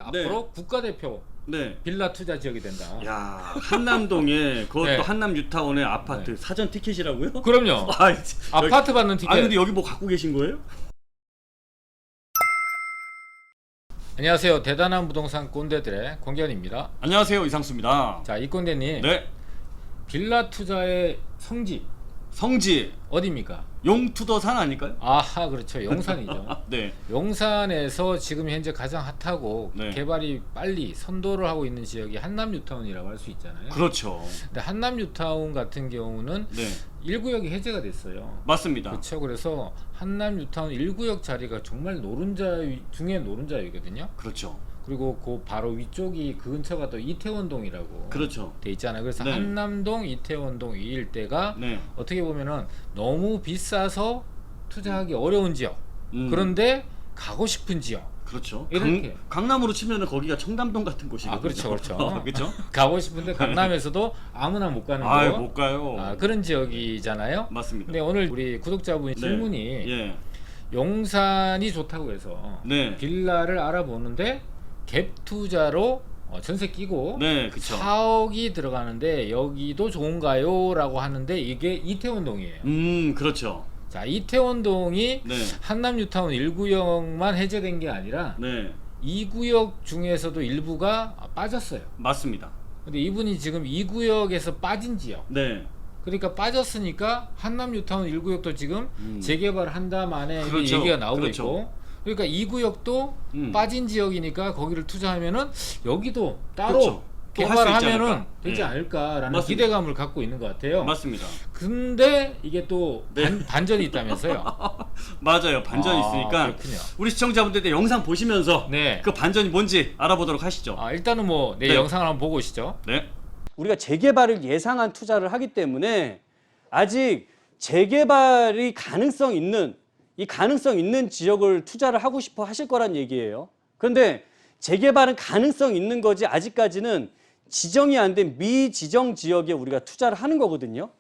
앞으로 국가대표 네. 빌라 투자 지역이 된다. 야, 한남동에 그것도 네. 한남 뉴타운의 아파트 네. 사전 티켓이라고요? 그럼요. 아, 아파트 받는 티켓. 아니 근데 여기 뭐 갖고 계신 거예요? 안녕하세요. 대단한 부동산 꼰대들의 권기현입니다. 안녕하세요, 이상수입니다. 자, 이 꼰대님. 네. 빌라 투자의 성지 성지 어디입니까? 용투더산 아닐까요? 아하, 그렇죠. 용산이죠. 네. 용산에서 지금 현재 가장 핫하고 네. 개발이 빨리 선도를 하고 있는 지역이 한남 뉴타운이라고 할 수 있잖아요. 그렇죠. 근데 한남 뉴타운 같은 경우는 네. 1구역이 해제가 됐어요. 맞습니다. 그렇죠. 그래서 한남 뉴타운 1구역 자리가 정말 노른자 중에 노른자이거든요. 그렇죠. 그리고 그 바로 위쪽이 그 근처가 또 이태원동이라고 그렇죠. 돼 있잖아요. 그래서 네. 한남동, 이태원동 이 일대가 네. 어떻게 보면은 너무 비싸서 투자하기 어려운 지역. 그런데 가고 싶은 지역. 그렇죠. 이렇게. 강남으로 치면은 거기가 청담동 같은 곳이거든요. 아, 그렇죠, 그렇죠. 그렇죠. 가고 싶은데 강남에서도 아무나 못 가는 아, 거. 못 가요. 아, 그런 지역이잖아요. 맞습니다. 근데 오늘 우리 구독자분이 네. 질문이 예. 용산이 좋다고 해서 네. 빌라를 알아보는데 갭 투자로 전세 끼고 네, 그렇죠. 4억이 들어가는데 여기도 좋은가요? 라고 하는데 이게 이태원동이에요. 그렇죠. 자, 이태원동이 네. 한남 뉴타운 1구역만 해제된 게 아니라 네. 2구역 중에서도 일부가 빠졌어요. 맞습니다. 근데 이분이 지금 2구역에서 빠진 지역, 네. 그러니까 빠졌으니까 한남 뉴타운 1구역도 지금 재개발 한다만에 그렇죠. 얘기가 나오고 그렇죠. 있고, 그러니까 2구역도 빠진 지역이니까 거기를 투자하면은 여기도 따로 그렇죠. 또 할수 있지 개발하면은 않을까? 되지 네. 않을까라는 맞습니다. 기대감을 갖고 있는 것 같아요. 맞습니다. 근데 이게 또 네. 반전이 있다면서요? 맞아요. 반전이 아, 있으니까 그렇군요. 우리 시청자분들 영상 보시면서 네. 그 반전이 뭔지 알아보도록 하시죠. 아, 일단은 뭐 내 네. 영상을 한번 보고 오시죠. 네. 우리가 재개발을 예상한 투자를 하기 때문에 아직 재개발이 가능성 있는 이 가능성 있는 지역을 투자를 하고 싶어 하실 거란 얘기예요. 그런데 재개발은 가능성 있는 거지 아직까지는 지정이 안 된 미지정 지역에 우리가 투자를 하는 거거든요.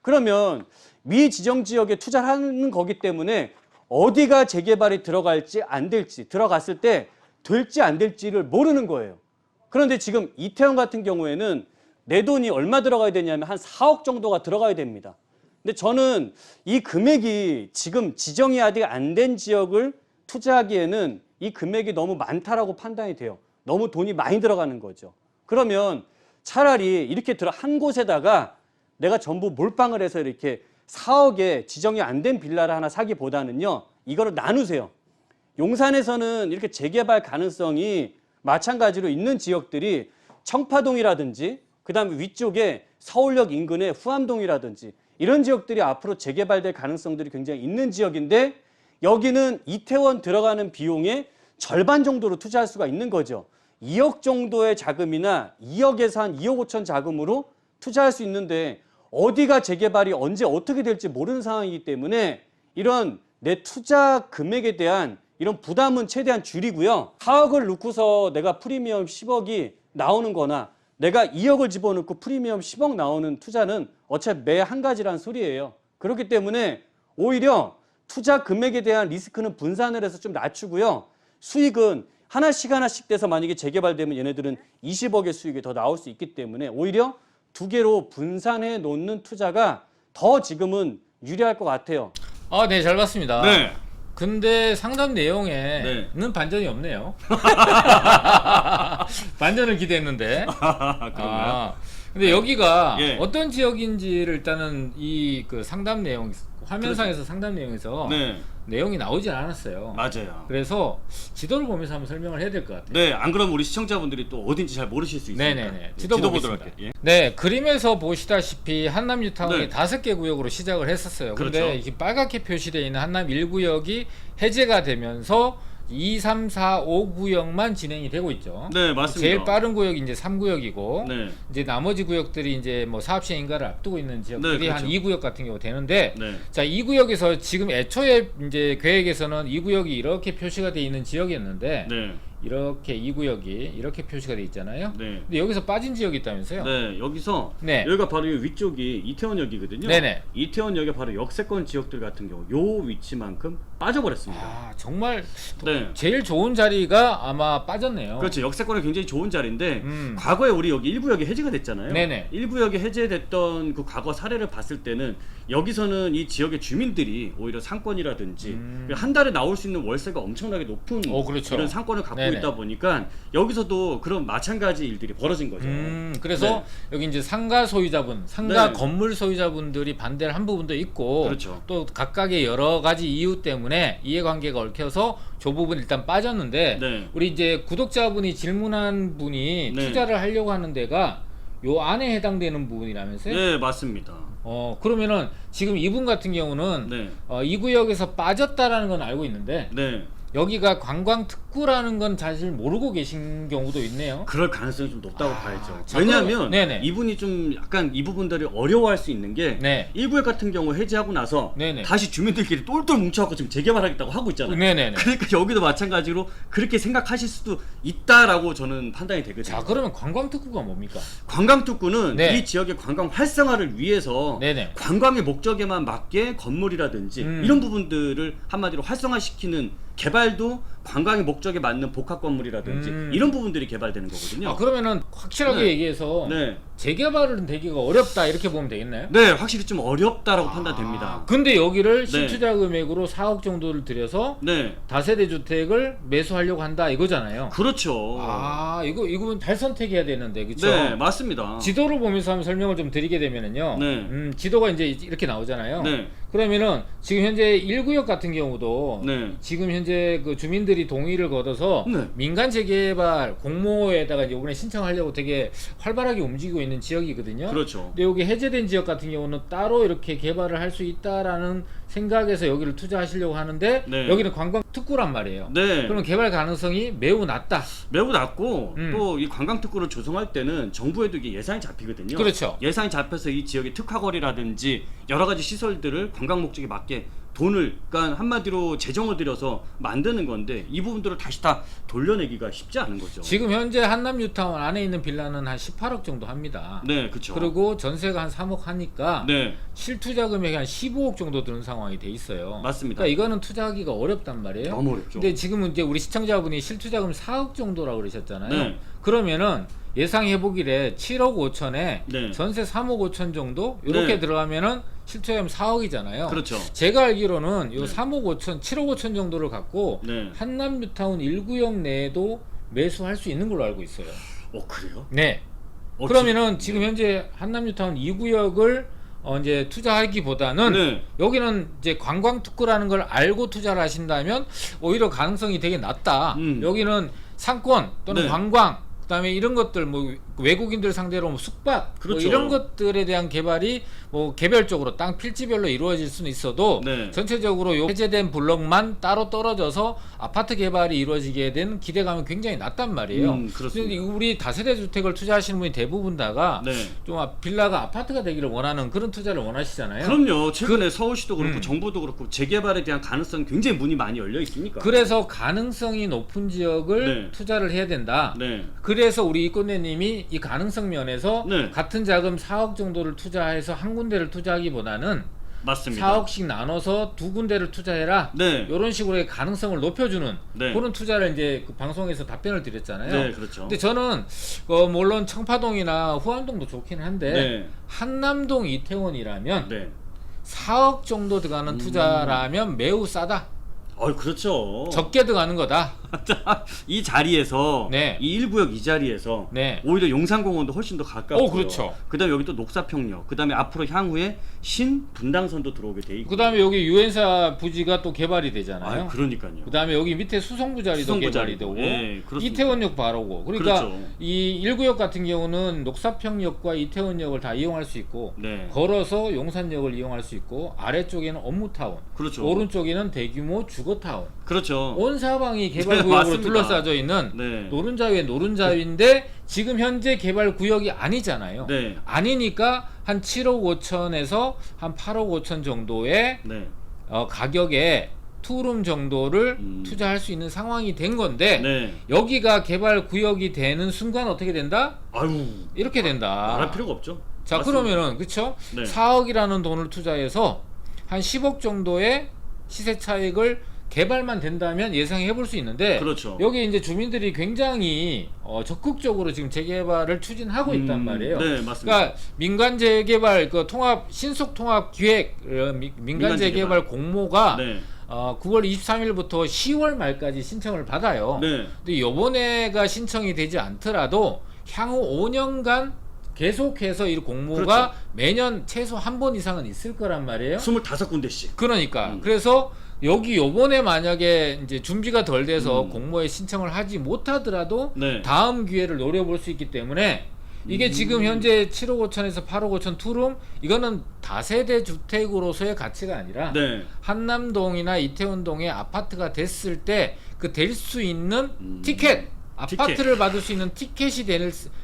그러면 미지정 지역에 투자를 하는 거기 때문에 어디가 재개발이 들어갈지 안 될지 들어갔을 때 될지 안 될지를 모르는 거예요. 그런데 지금 이태원 같은 경우에는 내 돈이 얼마 들어가야 되냐면 한 4억 정도가 들어가야 됩니다. 근데 저는 이 금액이 지금 지정이 아직 안 된 지역을 투자하기에는 이 금액이 너무 많다라고 판단이 돼요. 너무 돈이 많이 들어가는 거죠. 그러면 차라리 이렇게 한 곳에다가 내가 전부 몰빵을 해서 이렇게 4억에 지정이 안 된 빌라를 하나 사기보다는요, 이거를 나누세요. 용산에서는 이렇게 재개발 가능성이 마찬가지로 있는 지역들이 청파동이라든지 그다음에 위쪽에 서울역 인근의 후암동이라든지 이런 지역들이 앞으로 재개발될 가능성들이 굉장히 있는 지역인데 여기는 이태원 들어가는 비용의 절반 정도로 투자할 수가 있는 거죠. 2억 정도의 자금이나 2억에서 한 2억 5천 자금으로 투자할 수 있는데 어디가 재개발이 언제 어떻게 될지 모르는 상황이기 때문에 이런 내 투자 금액에 대한 이런 부담은 최대한 줄이고요. 4억을 넣고서 내가 프리미엄 10억이 나오는 거나 내가 2억을 집어넣고 프리미엄 10억 나오는 투자는 어차피 매 한 가지란 소리예요. 그렇기 때문에 오히려 투자 금액에 대한 리스크는 분산을 해서 좀 낮추고요. 수익은 하나씩 돼서 만약에 재개발되면 얘네들은 20억의 수익이 더 나올 수 있기 때문에 오히려 두 개로 분산해 놓는 투자가 더 지금은 유리할 것 같아요. 아, 네, 잘 봤습니다. 네. 근데 상담 내용에는 네. 반전이 없네요. 반전을 기대했는데. 그런가요? 근데 여기가 예. 어떤 지역인지를 일단은 이 그 상담 내용 화면상에서 상담 내용에서 네. 내용이 나오질 않았어요. 맞아요. 그래서 지도를 보면서 한번 설명을 해야 될 것 같아요. 네, 안 그러면 우리 시청자분들이 또 어딘지 잘 모르실 수 있으니까. 네네네. 지도 보도록 보겠습니다. 할게요. 예. 네, 그림에서 보시다시피 한남 뉴타운이 네. 5개 구역으로 시작을 했었어요. 근데 그렇죠. 이게 빨갛게 표시되어 있는 한남 1구역이 해제가 되면서 2, 3, 4, 5구역만 진행이 되고 있죠. 네, 맞습니다. 제일 빠른 구역이 이제 3구역이고 네. 이제 나머지 구역들이 이제 뭐 사업 시행 인가를 앞두고 있는 지역들이 네, 그렇죠. 한 2구역 같은 경우 되는데 네. 자, 2구역에서 지금 애초에 이제 계획에서는 2구역이 이렇게 표시가 되어 있는 지역이었는데 네. 이렇게 2구역이 이렇게 표시가 되어 있잖아요. 네. 근데 여기서 빠진 지역이 있다면서요? 네, 여기서 네. 여기가 바로 이 위쪽이 이태원역이거든요. 네네. 이태원역의 바로 역세권 지역들 같은 경우 요 위치만큼 빠져버렸습니다. 아, 정말 네. 제일 좋은 자리가 아마 빠졌네요. 그렇죠. 역세권에 굉장히 좋은 자리인데 음. 과거에 우리 여기 1구역이 해제가 됐잖아요. 네네. 1구역이 해제됐던 그 과거 사례를 봤을 때는 여기서는 이 지역의 주민들이 오히려 상권이라든지 한 달에 나올 수 있는 월세가 엄청나게 높은 그렇죠. 이런 상권을 갖고 네네. 있다 보니까 여기서도 그런 마찬가지 일들이 벌어진 거죠. 그래서 네. 여기 이제 상가 소유자분, 상가 네. 건물 소유자분들이 반대를 한 부분도 있고, 그렇죠. 또 각각의 여러 가지 이유 때문에 이해관계가 얽혀서 저 부분 일단 빠졌는데, 네. 우리 이제 구독자분이 질문한 분이 네. 투자를 하려고 하는 데가 요 안에 해당되는 부분이라면서요? 네, 맞습니다. 그러면은 지금 이분 같은 경우는 네. 이 구역에서 빠졌다라는 건 알고 있는데, 네. 여기가 관광 특구라는 건 사실 모르고 계신 경우도 있네요. 그럴 가능성이 좀 높다고 봐야죠. 자, 왜냐하면 네네. 이분이 좀 약간 이 부분들을 어려워할 수 있는 게 네. 1구역 같은 경우 해제하고 나서 네네. 다시 주민들끼리 똘똘 뭉쳐갖고 지금 재개발하겠다고 하고 있잖아요. 네네네. 그러니까 여기도 마찬가지로 그렇게 생각하실 수도 있다라고 저는 판단이 되거든요. 자, 그러면 관광 특구가 뭡니까? 관광특구는 네. 이 지역의 관광 활성화를 위해서 네네. 관광의 목적에만 맞게 건물이라든지 이런 부분들을 한마디로 활성화시키는 개발도 관광의 목적에 맞는 복합 건물이라든지 이런 부분들이 개발되는 거거든요. 그러면은 확실하게 네. 얘기해서 네. 재개발은 되기가 어렵다 이렇게 보면 되겠나요? 네, 확실히 좀 어렵다라고 판단됩니다. 근데 여기를 네. 실투자 금액으로 4억 정도를 들여서 네, 다세대 주택을 매수하려고 한다 이거잖아요. 그렇죠. 이거 잘 선택해야 되는데, 그렇죠? 네, 맞습니다. 지도를 보면서 한번 설명을 좀 드리게 되면은요. 네. 지도가 이제 이렇게 나오잖아요. 네. 그러면은 지금 현재 1구역 같은 경우도 네. 지금 현재 그 주민들이 동의를 거둬서 네. 민간 재개발 공모에다가 이제 이번에 신청하려고 되게 활발하게 움직이고 있는 지역이거든요. 그렇죠. 근데 여기 해제된 지역 같은 경우는 따로 이렇게 개발을 할 수 있다라는 생각에서 여기를 투자하시려고 하는데 네. 여기는 관광 특구란 말이에요. 네. 그럼 개발 가능성이 매우 낮다. 매우 낮고 음. 또 이 관광특구를 조성할 때는 정부에도 이게 예산이 잡히거든요. 그렇죠. 예산이 잡혀서 이 지역의 특화거리라든지 여러 가지 시설들을 관광 목적에 맞게 돈을, 그러니까 한마디로 재정을 들여서 만드는 건데 이 부분들을 다시 다 돌려내기가 쉽지 않은 거죠. 지금 현재 한남 뉴타운 안에 있는 빌라는 한 18억 정도 합니다. 네, 그렇죠. 그리고 전세가 한 3억 하니까 네, 실투자 금액이 한 15억 정도 드는 상황이 돼 있어요. 맞습니다. 그러니까 이거는 투자하기가 어렵단 말이에요. 너무 어렵죠. 근데 지금은 이제 우리 시청자분이 실투자금 4억 정도라고 그러셨잖아요. 네. 그러면은 예상해보길래 7억 5천에 네. 전세 3억 5천 정도 이렇게 네. 들어가면은 실투자금 4억이잖아요. 그렇죠. 제가 알기로는 요 네. 3억 5천, 7억 5천 정도를 갖고 네. 한남 뉴타운 1구역 내에도 매수할 수 있는 걸로 알고 있어요. 그래요? 네. 어, 그러면은 지금 현재 한남 뉴타운 2구역을 이제 투자하기보다는 네. 여기는 이제 관광 특구라는 걸 알고 투자를 하신다면 오히려 가능성이 되게 낮다. 여기는 상권 또는 네. 관광 그다음에 이런 것들 뭐 외국인들 상대로 뭐 숙박 그렇죠. 뭐 이런 것들에 대한 개발이 뭐 개별적으로 땅 필지별로 이루어질 수는 있어도 네. 전체적으로 요 해제된 블록만 따로 떨어져서 아파트 개발이 이루어지게 된 기대감이 굉장히 낮단 말이에요. 그렇습니다. 근데 우리 다세대 주택을 투자하시는 분이 대부분 다가 네. 좀 빌라가 아파트가 되기를 원하는 그런 투자를 원하시잖아요. 그럼요. 최근에 서울시도 그렇고 정부도 그렇고 재개발에 대한 가능성이 굉장히 문이 많이 열려 있으니까. 그래서 가능성이 높은 지역을 네. 투자를 해야 된다. 네. 그래서 우리 이권대님이 이 가능성 면에서 네. 같은 자금 4억 정도를 투자해서 한 군데를 투자하기보다는 맞습니다. 4억씩 나눠서 두 군데를 투자해라. 네. 이런 식으로의 가능성을 높여주는 네. 그런 투자를 이제 그 방송에서 답변을 드렸잖아요. 네, 그렇죠. 근데 저는 물론 청파동이나 후암동도 좋긴 한데 네. 한남동 이태원이라면 네. 4억 정도 들어가는 투자라면 매우 싸다. 그렇죠. 적게 들어가는 거다. 이 자리에서 네. 이 1구역 이 자리에서 네. 오히려 용산공원도 훨씬 더 가깝고요. 그렇죠. 그다음에 여기 또 녹사평역, 그다음에 앞으로 향후에 신분당선도 들어오게 돼 있고. 그다음에 여기 유엔사 부지가 또 개발이 되잖아요. 그러니까요. 그다음에 여기 밑에 수성구 자리도 수성구 개발이 자리도. 되고 예, 그렇습니다. 이태원역 바로고 그러니까 그렇죠. 이 1구역 같은 경우는 녹사평역과 이태원역을 다 이용할 수 있고 네. 걸어서 용산역을 이용할 수 있고 아래쪽에는 업무타운 그렇죠. 오른쪽에는 대규모 주거타운 그렇죠. 온 사방이 네, 개발구역으로 맞습니다. 둘러싸져 있는 네. 노른자위의 노른자위인데 지금 현재 개발구역이 아니잖아요. 네. 아니니까 한 7억 5천에서 한 8억 5천 정도의 네. 가격에 투룸 정도를 투자할 수 있는 상황이 된 건데 네. 여기가 개발 구역이 되는 순간 어떻게 된다? 아유. 이렇게 된다. 말할 필요가 없죠. 자, 맞습니다. 그러면은 그쵸? 네. 4억이라는 돈을 투자해서 한 10억 정도의 시세 차익을 개발만 된다면 예상해 볼 수 있는데 그렇죠. 여기 이제 주민들이 굉장히 적극적으로 지금 재개발을 추진하고 있단 말이에요. 네, 맞습니다. 그러니까 민간 재개발 그 통합 신속 통합 기획 민간 재개발 공모가 네. 9월 23일부터 10월 말까지 신청을 받아요. 네. 근데 요번에가 신청이 되지 않더라도 향후 5년간 계속해서 이 공모가 그렇죠. 매년 최소 한 번 이상은 있을 거란 말이에요. 25군데씩. 그러니까 그래서 여기 요번에 만약에 이제 준비가 덜 돼서 공모에 신청을 하지 못하더라도 네. 다음 기회를 노려볼 수 있기 때문에 이게 지금 현재 7억 5천에서 8억 5천 투룸 이거는 다세대 주택으로서의 가치가 아니라 네. 한남동이나 이태원동의 아파트가 됐을 때 그 될 수 있는 티켓 아파트를 받을 수 있는 티켓이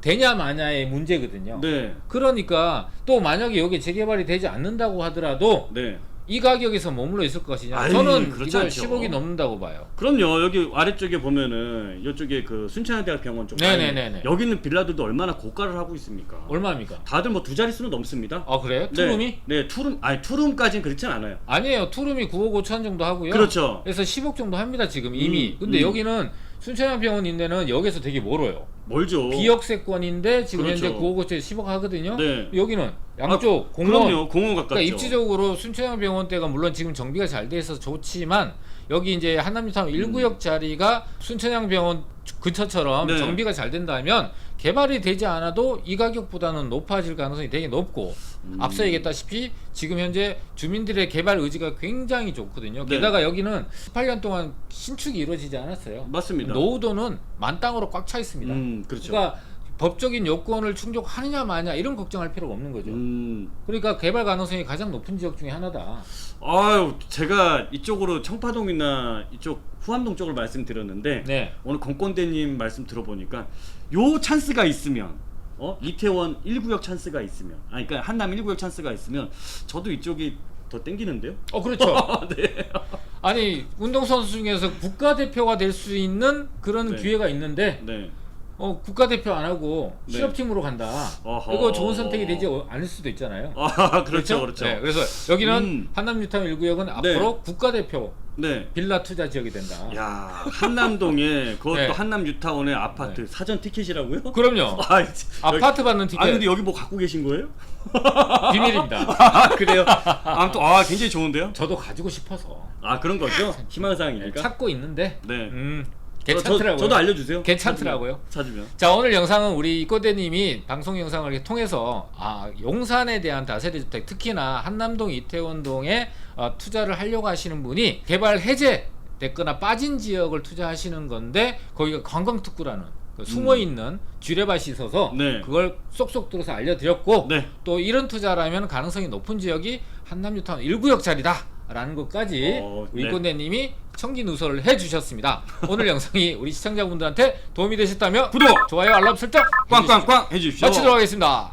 되냐 마냐의 문제거든요. 네. 그러니까 또 만약에 여기 재개발이 되지 않는다고 하더라도 네. 이 가격에서 머물러 있을 것이냐? 아이, 저는 그렇지 이걸 않죠. 10억이 넘는다고 봐요. 그럼요. 여기 아래쪽에 보면은 이쪽에 그 순천향대학병원 쪽 네네네네. 여기 있는 빌라들도 얼마나 고가를 하고 있습니까? 얼마입니까? 다들 뭐 두 자릿수는 넘습니다. 아 그래요? 투룸이? 네, 투룸 아니 투룸까지는 그렇진 않아요. 아니에요. 투룸이 9억 5천 정도 하고요. 그렇죠. 그래서 10억 정도 합니다 지금 이미. 근데 여기는 순천향병원 인데는 여기서 되게 멀어요. 멀죠. 비역세권인데 지금 그렇죠. 현재 9억 5천에 10억 하거든요. 네. 여기는 양쪽 공무원. 그럼요. 공원 가깝죠. 그러니까 입지적으로 순천향병원대가 물론 지금 정비가 잘 돼 있어서 좋지만 여기 이제 한남뉴타운 1구역 자리가 순천향병원 근처처럼 네. 정비가 잘 된다면 개발이 되지 않아도 이 가격보다는 높아질 가능성이 되게 높고 앞서 얘기했다시피 지금 현재 주민들의 개발 의지가 굉장히 좋거든요. 네. 게다가 여기는 18년 동안 신축이 이루어지지 않았어요. 맞습니다. 노후도는 만땅으로 꽉 차 있습니다. 그렇죠. 그러니까 법적인 요건을 충족하느냐 마냐 이런 걱정할 필요가 없는 거죠. 그러니까 개발 가능성이 가장 높은 지역 중에 하나다. 아유, 제가 이쪽으로 청파동이나 이쪽 후암동 쪽을 말씀드렸는데 네. 오늘 건건대님 말씀 들어보니까 요 찬스가 있으면 이태원 1구역 찬스가 있으면 그러니까 한남 1구역 찬스가 있으면 저도 이쪽이 더 땡기는데요? 그렇죠. 네. 아니 운동선수 중에서 국가대표가 될 수 있는 그런 네. 기회가 있는데 네. 국가대표 안 하고 네. 실업팀으로 간다. 어허. 이거 좋은 선택이 되지 않을 수도 있잖아요. 그렇죠. 그렇죠. 네, 그래서 여기는 한남뉴타운 1구역은 앞으로 국가대표 네. 빌라 투자 지역이 된다. 야, 한남동에 그것도 네. 한남 뉴타운의 아파트 사전 티켓이라고요? 그럼요. 아파트 받는 티켓 근데 여기 뭐 갖고 계신 거예요? 비밀입니다. 그래요? 아무튼 굉장히 좋은데요? 저도 가지고 싶어서 그런 거죠? 희망사항이니까. 찾고 있는데 네. 괜찮더라고요. 저도 알려주세요. 괜찮더라고요. 찾으면. 자, 오늘 영상은 우리 이꼬대님이 방송 영상을 이렇게 통해서 용산에 대한 다세대 주택, 특히나 한남동, 이태원동에 투자를 하려고 하시는 분이 개발 해제 됐거나 빠진 지역을 투자하시는 건데 거기가 관광특구라는 숨어 있는 쥐레밭이 있어서 네. 그걸 쏙쏙 들어서 알려드렸고 네. 또 이런 투자라면 가능성이 높은 지역이 한남뉴타운 1구역 자리다. 라는 것까지 우리 네. 이꼬대님이 청기 누설을 해주셨습니다. 오늘 영상이 우리 시청자분들한테 도움이 되셨다면 구독! 좋아요, 알람 설정 꽝꽝꽝 해주십시오. 마치도록 하겠습니다.